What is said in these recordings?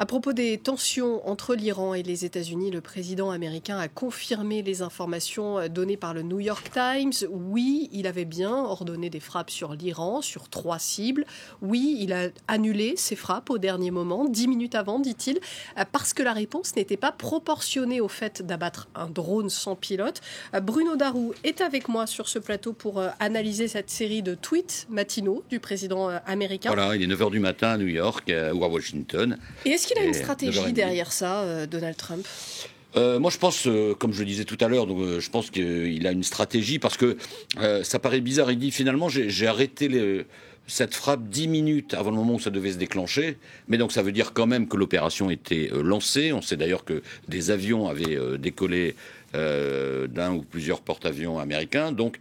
À propos des tensions entre l'Iran et les États-Unis, le président américain a confirmé les informations données par le New York Times. Oui, il avait bien ordonné des frappes sur l'Iran, sur 3 cibles. Oui, il a annulé ces frappes au dernier moment, 10 minutes avant, dit-il, parce que la réponse n'était pas proportionnée au fait d'abattre un drone sans pilote. Bruno Darou est avec moi sur ce plateau pour analyser cette série de tweets matinaux du président américain. Voilà, il est 9h du matin à New York ou à Washington. Et est-ce qu'il a une stratégie derrière ça, Donald Trump ? Moi, je pense, comme je le disais tout à l'heure, je pense qu'il a une stratégie parce que ça paraît bizarre. Il dit finalement, j'ai arrêté cette frappe 10 minutes avant le moment où ça devait se déclencher. Mais donc, ça veut dire quand même que l'opération était lancée. On sait d'ailleurs que des avions avaient décollé d'un ou plusieurs porte-avions américains. Donc,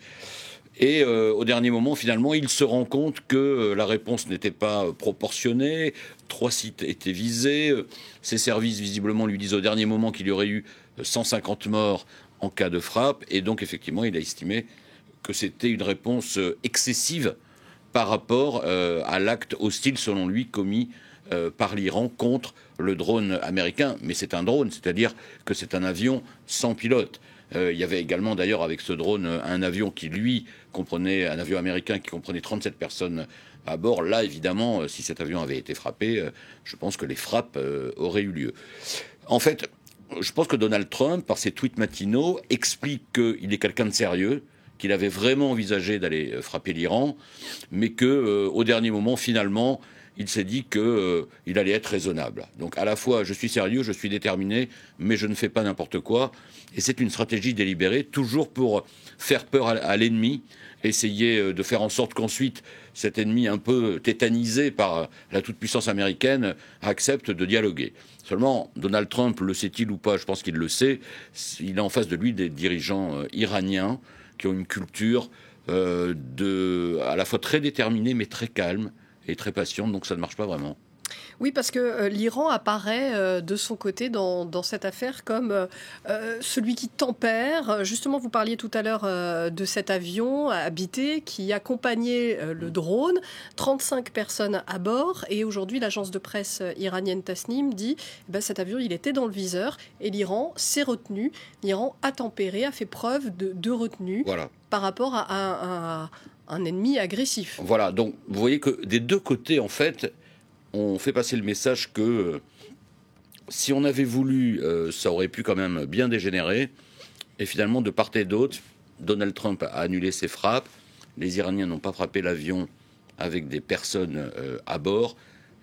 et au dernier moment, finalement, il se rend compte que la réponse n'était pas proportionnée. 3 sites étaient visés. Ses services, visiblement, lui disent au dernier moment qu'il y aurait eu 150 morts en cas de frappe. Et donc, effectivement, il a estimé que c'était une réponse excessive par rapport à l'acte hostile, selon lui, commis par l'Iran contre le drone américain. Mais c'est un drone, c'est-à-dire que c'est un avion sans pilote. Il y avait également d'ailleurs avec ce drone un avion qui lui comprenait, un avion américain qui comprenait 37 personnes à bord. Là évidemment, si cet avion avait été frappé, je pense que les frappes auraient eu lieu. En fait, je pense que Donald Trump, par ses tweets matinaux, explique qu'il est quelqu'un de sérieux, qu'il avait vraiment envisagé d'aller frapper l'Iran, mais que au dernier moment, finalement, il s'est dit qu'il allait être raisonnable. Donc à la fois, je suis sérieux, je suis déterminé, mais je ne fais pas n'importe quoi. Et c'est une stratégie délibérée, toujours pour faire peur à l'ennemi, essayer de faire en sorte qu'ensuite, cet ennemi un peu tétanisé par la toute-puissance américaine accepte de dialoguer. Seulement, Donald Trump, le sait-il ou pas? Je pense qu'il le sait. Il a en face de lui des dirigeants iraniens qui ont une culture à la fois très déterminée, mais très calme et très patiente, donc ça ne marche pas vraiment. Oui, parce que l'Iran apparaît de son côté dans cette affaire comme celui qui tempère. Justement, vous parliez tout à l'heure de cet avion habité qui accompagnait le drone, 35 personnes à bord. Et aujourd'hui, l'agence de presse iranienne Tasnim dit cet avion, il était dans le viseur et l'Iran s'est retenu. L'Iran a tempéré, a fait preuve de retenue par rapport à un ennemi agressif. Voilà, donc vous voyez que des deux côtés, en fait, on fait passer le message que si on avait voulu, ça aurait pu quand même bien dégénérer. Et finalement, de part et d'autre, Donald Trump a annulé ses frappes. Les Iraniens n'ont pas frappé l'avion avec des personnes à bord.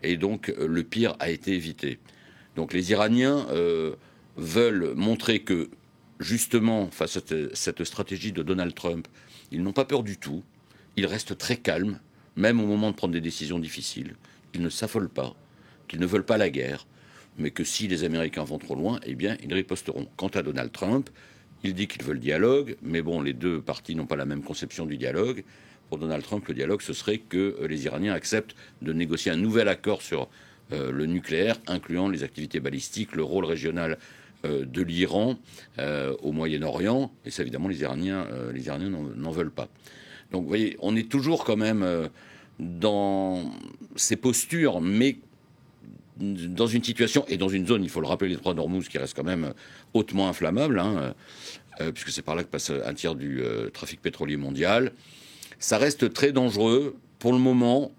Et donc, le pire a été évité. Donc, les Iraniens veulent montrer que, justement, face à cette stratégie de Donald Trump, ils n'ont pas peur du tout. Ils restent très calmes, même au moment de prendre des décisions difficiles. Qu'ils ne s'affolent pas, qu'ils ne veulent pas la guerre, mais que si les Américains vont trop loin, eh bien, ils riposteront. Quant à Donald Trump, il dit qu'il veut le dialogue, mais bon, les deux parties n'ont pas la même conception du dialogue. Pour Donald Trump, le dialogue, ce serait que les Iraniens acceptent de négocier un nouvel accord sur le nucléaire, incluant les activités balistiques, le rôle régional de l'Iran au Moyen-Orient, et ça, évidemment, les Iraniens n'en veulent pas. Donc, vous voyez, on est toujours quand même dans ces postures, mais dans une situation et dans une zone, il faut le rappeler, les trois d'Ormuz, qui reste quand même hautement inflammable, puisque c'est par là que passe un tiers du trafic pétrolier mondial. Ça reste très dangereux. Pour le moment,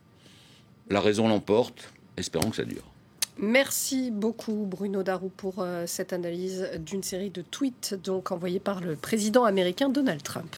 la raison l'emporte. Espérons que ça dure. Merci beaucoup Bruno Darou pour cette analyse d'une série de tweets donc envoyés par le président américain Donald Trump.